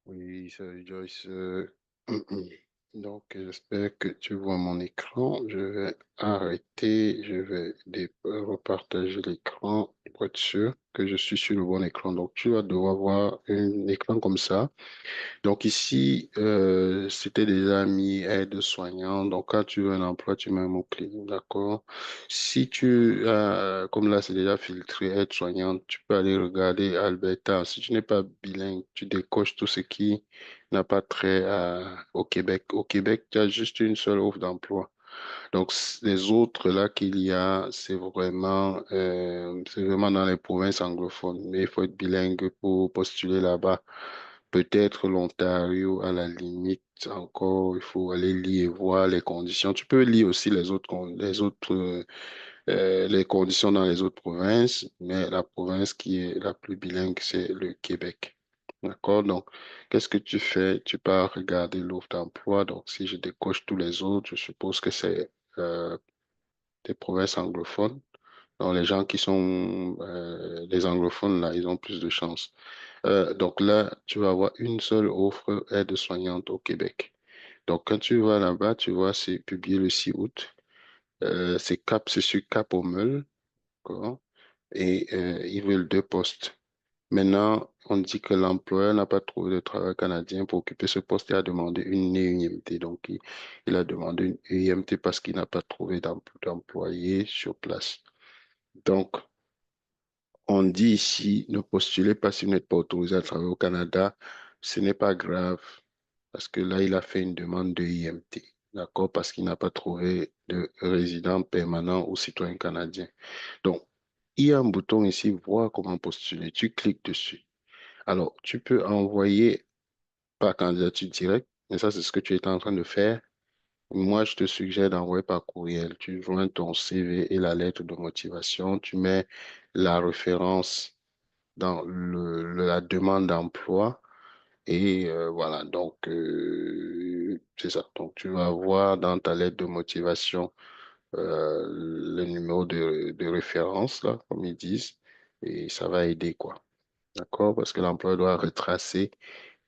Oui, salut Joyce. Donc, j'espère que tu vois mon écran. Je vais arrêter, je vais repartager l'écran pour être sûr que je suis sur le bon écran. Donc, tu vas devoir voir un écran comme ça. Donc, ici, c'était déjà mis aide-soignant. Donc, quand tu veux un emploi, tu mets un mot-clé. D'accord? Si comme là, c'est déjà filtré aide-soignante, tu peux aller regarder Alberta. Si tu n'es pas bilingue, tu décoches tout ce qui n'a pas trait au Québec. Au Québec, tu as juste une seule offre d'emploi. Donc, les autres là qu'il y a, c'est vraiment dans les provinces anglophones. Mais il faut être bilingue pour postuler là-bas. Peut-être l'Ontario à la limite encore, il faut aller lire et voir les conditions. Tu peux lire aussi les conditions dans les autres provinces, mais la province qui est la plus bilingue, c'est le Québec. D'accord? Donc, qu'est-ce que tu fais? Tu pars regarder l'offre d'emploi. Donc, si je décoche tous les autres, je suppose que c'est des provinces anglophones. Donc, les gens qui sont des anglophones, là, ils ont plus de chance. Donc là, tu vas avoir une seule offre aide-soignante au Québec. Donc, quand tu vas là-bas, tu vois, c'est publié le 6 août. C'est sur Cap au Meul, d'accord? Et ils veulent deux postes. Maintenant, on dit que l'employeur n'a pas trouvé de travail canadien pour occuper ce poste et a demandé une EUMT. Donc, il a demandé une EUMT parce qu'il n'a pas trouvé d'employé sur place. Donc, on dit ici, ne postulez pas si vous n'êtes pas autorisé à travailler au Canada. Ce n'est pas grave parce que là, il a fait une demande de IMT. D'accord? Parce qu'il n'a pas trouvé de résident permanent ou citoyen canadien. Donc, il y a un bouton ici, voir comment postuler. Tu cliques dessus. Alors, tu peux envoyer par candidature directe, mais ça, c'est ce que tu étais en train de faire. Moi, je te suggère d'envoyer par courriel. Tu joins ton CV et la lettre de motivation. Tu mets la référence dans la demande d'emploi. Et voilà, donc c'est ça. Donc tu vas avoir dans ta lettre de motivation le numéro de référence, là, comme ils disent, et ça va aider, quoi. D'accord? Parce que l'employeur doit retracer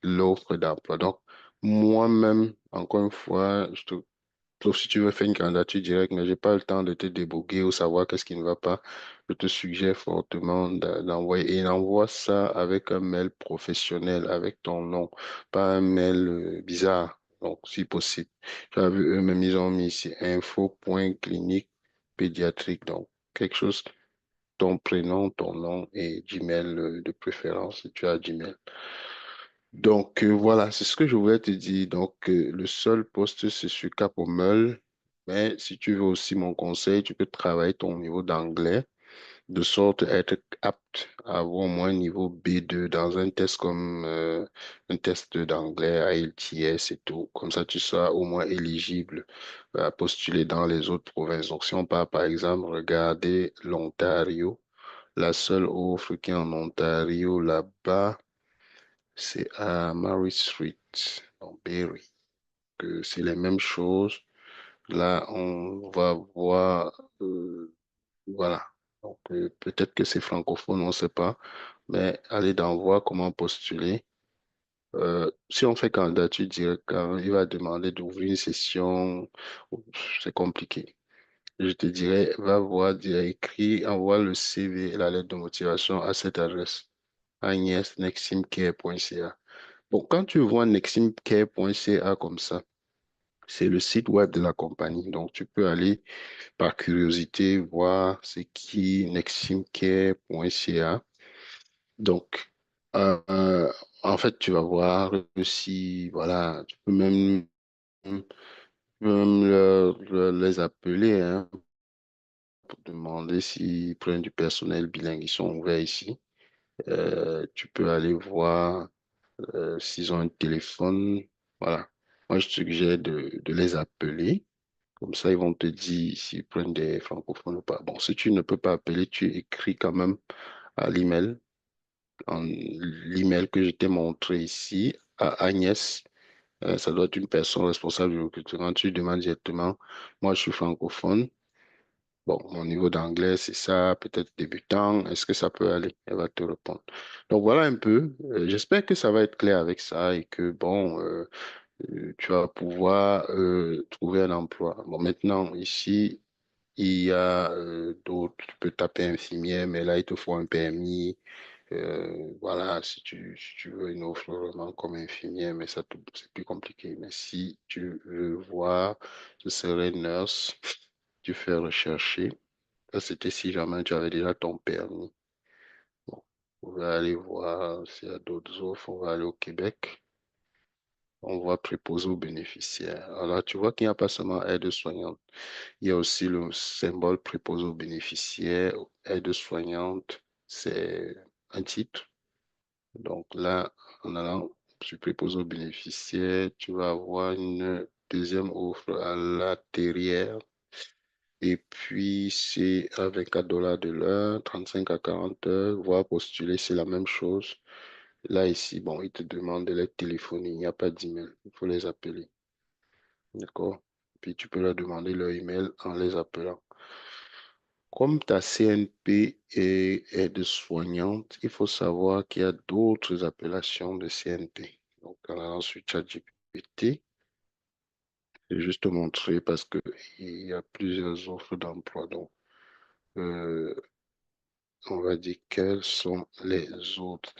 l'offre d'emploi. Donc, moi-même, encore une fois, sauf si tu veux faire une candidature directe, mais j'ai pas le temps de te déboguer ou savoir qu'est-ce qui ne va pas. Je te suggère fortement d'envoyer et envoie ça avec un mail professionnel, avec ton nom, pas un mail bizarre. Donc, si possible. Tu as vu, eux-mêmes, ils ont mis ici info.clinique pédiatrique. Donc, quelque chose, ton prénom, ton nom et Gmail de préférence, si tu as Gmail. Donc, voilà, c'est ce que je voulais te dire. Donc, le seul poste, c'est sur Cap-au-Meul. Mais si tu veux aussi mon conseil, tu peux travailler ton niveau d'anglais de sorte à être apte à avoir au moins un niveau B2 dans un test comme un test d'anglais, IELTS et tout. Comme ça, tu seras au moins éligible à postuler dans les autres provinces. Donc, si on part, par exemple, regarder l'Ontario, la seule offre qui est en Ontario là-bas, c'est à Mary Street, dans Barrie, que c'est les mêmes choses. Là, on va voir, voilà. Donc, peut-être que c'est francophone, on ne sait pas, mais allez d'en voir comment postuler. Si on fait candidature directe, quand il va demander d'ouvrir une session, c'est compliqué. Je te dirais, va voir, il y a écrit, envoie le CV et la lettre de motivation à cette adresse, agnès.neximcare.ca. Bon, quand tu vois neximcare.ca comme ça, c'est le site web de la compagnie. Donc, tu peux aller par curiosité voir c'est qui neximcare.ca. Donc, en fait, tu vas voir si, voilà, tu peux même les appeler hein, pour demander s'ils prennent du personnel bilingue. Ils sont ouverts ici. Tu peux aller voir s'ils ont un téléphone. Voilà. Moi, je te suggère de les appeler. Comme ça, ils vont te dire s'ils prennent des francophones ou pas. Bon, si tu ne peux pas appeler, tu écris quand même à l'email, l'email que je t'ai montré ici, à Agnès. Ça doit être une personne responsable du recrutement. Tu demandes directement, moi, je suis francophone. Bon, mon niveau d'anglais, c'est ça, peut-être débutant. Est-ce que ça peut aller? Elle va te répondre. Donc voilà un peu. J'espère que ça va être clair avec ça et que, bon, tu vas pouvoir trouver un emploi. Bon, maintenant, ici, il y a d'autres, tu peux taper infirmière, mais là, il te faut un permis. Voilà, si tu veux une offre vraiment comme infirmière, mais ça, c'est plus compliqué. Mais si tu veux voir, ce serait nurse, tu fais rechercher. Ça, c'était si jamais tu avais déjà ton permis. Bon, on va aller voir s'il y a d'autres offres. On va aller au Québec. On voit préposé aux bénéficiaires. Alors, tu vois qu'il n'y a pas seulement aide-soignante. Il y a aussi le symbole préposé aux bénéficiaires. Aide-soignante, c'est un titre. Donc là, en allant sur préposé aux bénéficiaires, tu vas avoir une deuxième offre à la terrière. Et puis, c'est à 24 dollars de l'heure, 35 à 40 heures, voire postuler, c'est la même chose. Là, ici, bon, ils te demandent de les téléphoner, il n'y a pas d'email, il faut les appeler. D'accord? Puis, tu peux leur demander leur email en les appelant. Comme ta CNP est de soignante, il faut savoir qu'il y a d'autres appellations de CNP. Donc, en allant sur ChatGPT, je vais juste te montrer parce que il y a plusieurs offres d'emploi. Donc, euh, on va dire quelles sont les autres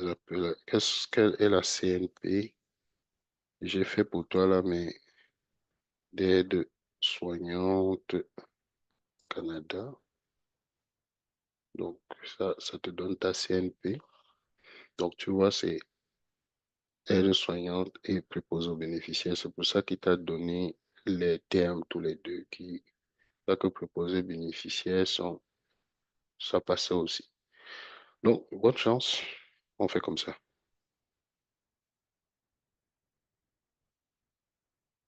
appels. Quelle est la CNP? J'ai fait pour toi là, mais d'aide soignante Canada. Donc, ça te donne ta CNP. Donc, tu vois, c'est aide soignante et préposé aux bénéficiaires. C'est pour ça qu'il t'a donné les termes tous les deux qui, là que préposé bénéficiaires sont, ça passait aussi. Donc, bonne chance. On fait comme ça.